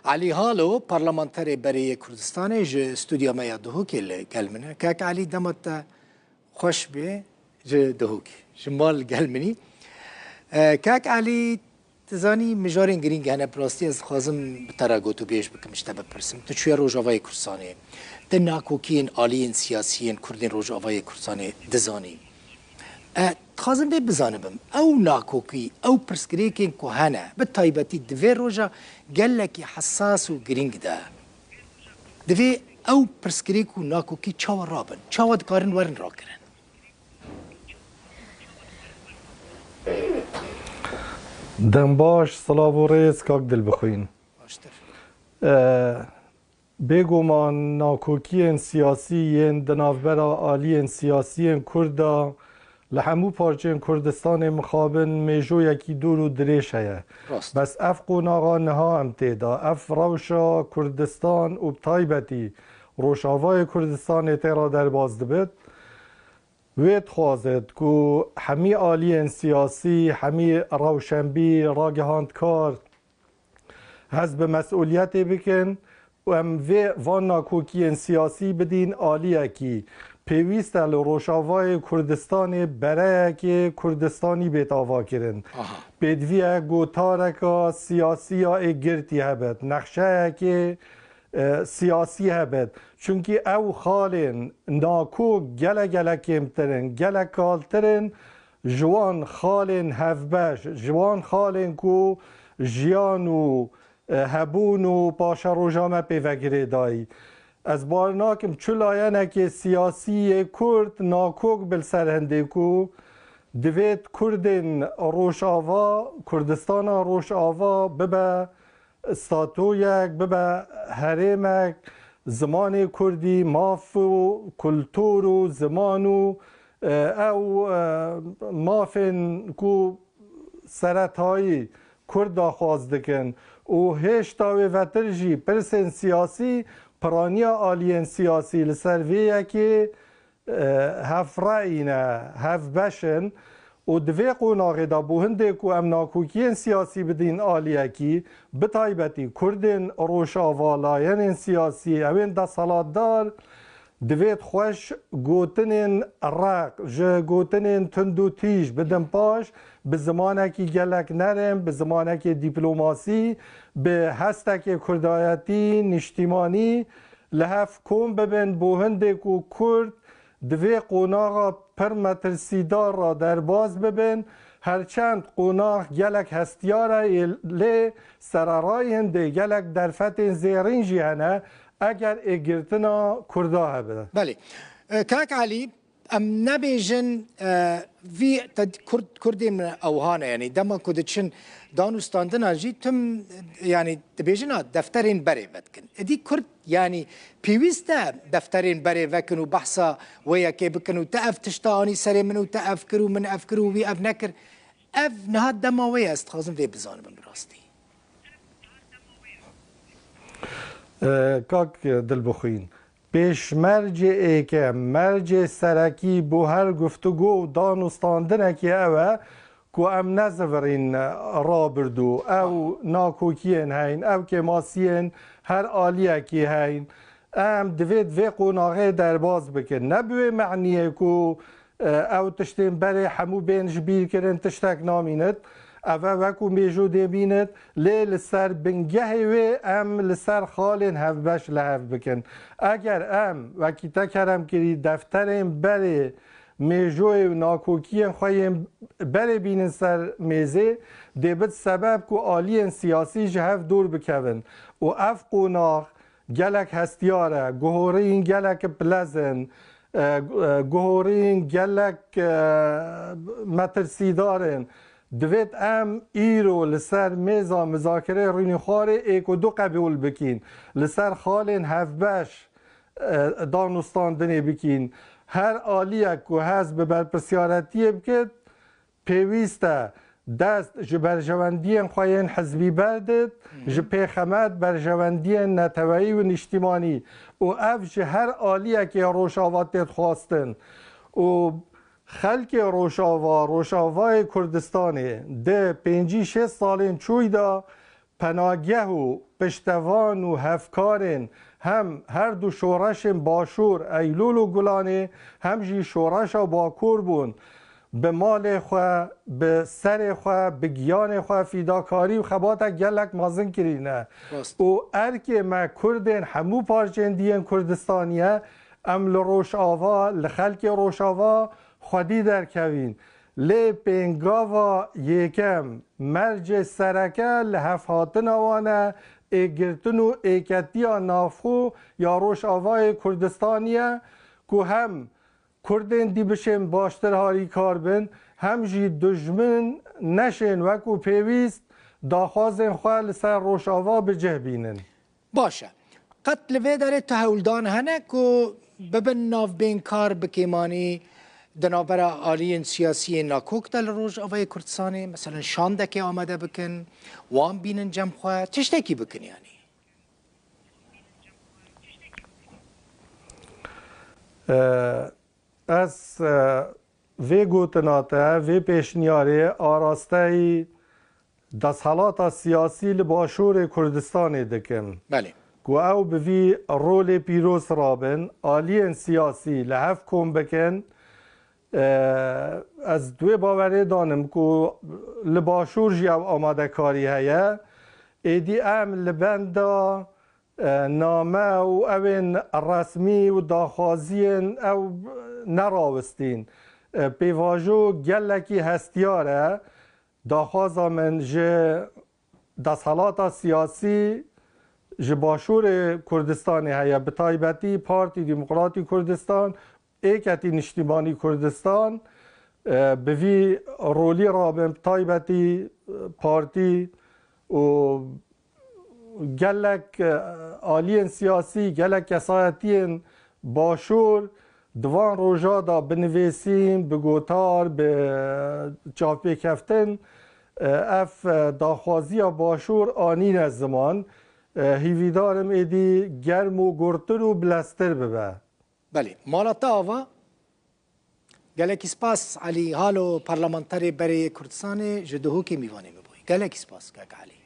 علی هالو پارلمانتری برای کردستان ج استودیا ما دهوکی گلمنه که علی دمت خوش به ج دهوکی شمال گلمنی که علی تزانی مجارین گرینگ هنه پراستی از خازم بتراگو تو بیش بکمش تبه پرسم تو چوی روجاوای کردستانه تناکوکین آلیین سیاسیین کردین روجاوای کردستانه دزانی خازم به بزانم او ناکوکی او پرسکریکین کوهانه به تایبتی دوی روجا گلکی حساس و گرینگ ده دوی او پرسکریک و ناکوکی چاو رابن چاو دکارن ورن را کرن دم باش سلاو و ریز کاک دل بخوین بگومان ناکوکی سیاسی دنافبرا آلی سیاسی کردا لحمو پارچین کردستان مخابن میجو یکی دور و دریش هیه بس اف قوناغا نها هم تیدا اف روشا کردستان و بطایبتی روشاوای کردستان تیرا در باز دبید وید خوازد که همی آلی سیاسی همی روشنبی راگهاند کار هز به مسئولیتی بکن و هم وان ناکوکی سیاسی بدین آلیه کی پیویست روشاوای کردستان برای که کردستانی بیت آوا کرن بدویه گوتارکا سیاسی ها گرتی هبت نقشه که سیاسی هبت چونکه او خالن ناکو گله کمترن گله کالترن جوان خالن هفبش جوان خالن کو جیان و هبون و پاشا روژامه پیوگره دایی از بارناکم چلایانه که سیاسی کرد ناکوک بالسرهنده کو دوید کردن روشاوا کردستان روشاوا ببه استاتویک ببه هریمک زمان کردی ماف و کلتور و زمان و او مافن کو سرطایی کرد خواست دکن و هشتاوی وطرجی پرسن سیاسی پرانیا آلین سیاسی لسرویه که هف رأینا هف بشن و دوی قوناغی دا بوهنده که ام ناکوکین سیاسی بدین آلیه کی بطایبتی کردین روشاوالاین سیاسی اوین دا صلات دار دوید خوش گوتنین رق جه گوتنین تندو تیج بدن پاش به زمانه که گلک نرم به زمانه که دیپلوماسی به هسته کردایتی نشتیمانی لحف کن ببین بوهنده که کرد دوی قوناغا پر مترسیدار را در باز ببین هرچند قوناغ گلک هستیاره لی سرارای هنده گلک در فتن زیرین جیانه اگر اگرتنا کرده هبه بله کاک علی ام نبیجن وی کردیم اوهانه یعنی دما کدچن دانستاندن جی تم یعنی تبیجن دفترین بری وکن ادی کرد یعنی پیوسته دفترین بری وکن و بحثا ویا که بکن و تاف تشتانی سری منو تاف کرو من افکرو وی اف نکر اف نهاد دما ویا است خازم وی بزانم براستی کاک دل بخوین پیش مرجع که مرجع سرکی بو هر گفتگو دانستاندنه که اوه که ام نزورین را بردو او ناکوکین هین او که ماسین هر آلیه که هین ام دوید وی قوناغه در باز بکن نبوی معنیه که او تشتین بره همو بینش بیر کرن تشتک نامیند اوه وکو میجو دبیند لی لسر بنگه و ام لسر خالن هف بش لحف بکن اگر ام وکی تکرم کری دفترم بره میجوی و ناکوکی خواهیم بره بینن سر میزه دیبت سبب که آلی سیاسی جهف دور بکون و اف قوناغ گلک هستیاره گهورین گلک پلزن گهورین گلک مترسیدارن دوید ام ایرو لسر میزا مذاکره رینی خواره ایک و دو قبول بکین لسر خالین هفبش دانستاندنی بکین هر آلیه که هست به برپرسیارتی بکد پیویسته دست جبرجواندین خواهین حزبی بردد جپیخمت برجواندین نتوایی و نشتیمانی و اف هر آلیه که روشاواتت خواستن و خلک روشاوای کردستان ده 5-6 سالین چوی دا پناگه و پشتوان و هفکارن هم هر دو شورش باشور ایلول و گلانه هم جی شورش باکور بون به مال خو به سر خو به گیان خو فیداکاری و خبات گلک مازن کرینه و ارکه ما کردن همو پارچندین کردستانیه ام لروش آوا لخلک روش آوا خودی در کوین لی پنگاوا یکم مرج سرکه لحفاتن آوانه ایگرتن و ایکتیا نافخو یا روش آوای کردستانیه که هم کردین دی بشن باشتر هاری کار بن هم جی دجمن نشن وکو پیویست داخوازن خواه لسر روش آوا بجه بینن باشه قتل وی داره تحولدان هنه که ببن ناف بین کار بکیمانی دنابر آلیین سیاسی ناکوک دل روش آوای کردستانی مثلا شانده که آمده بکن وان بینن جمع خواه تشتکی بکن یعنی از وی گوتناته وی پیشنیاری آراسته دستحالات سیاسی لباشور کردستان دکم بله که او به وی رول پیروز رابن آلیین سیاسی لحف کن بکن از دوی باوری دانم که لباشور جی او آماده کاری هیا ایدی ام لبندا نامه و اوین رسمی و داخوازین او نراوستین پیواجو گلکی هستیاره داخوازا من جه دستحالات سیاسی جه باشور کردستانی هیا به تایبتی پارتی دموکراتی کردستان ایکتی نشتیبانی کردستان به وی رولی رابن تایبتی پارتی و گلک آلیین سیاسی گلک کسایتین باشور دوان روژا دا بنویسیم به گوتار به چاپی کفتن اف داخوازی باشور آنین از زمان هیویدارم ایدی گرم و گرتر و بلستر ببه بله مالتا آوا گلک سپاس علی حالو پارلمانتری برای کردستان جدهو که میوانه میبوی گلک سپاس که علی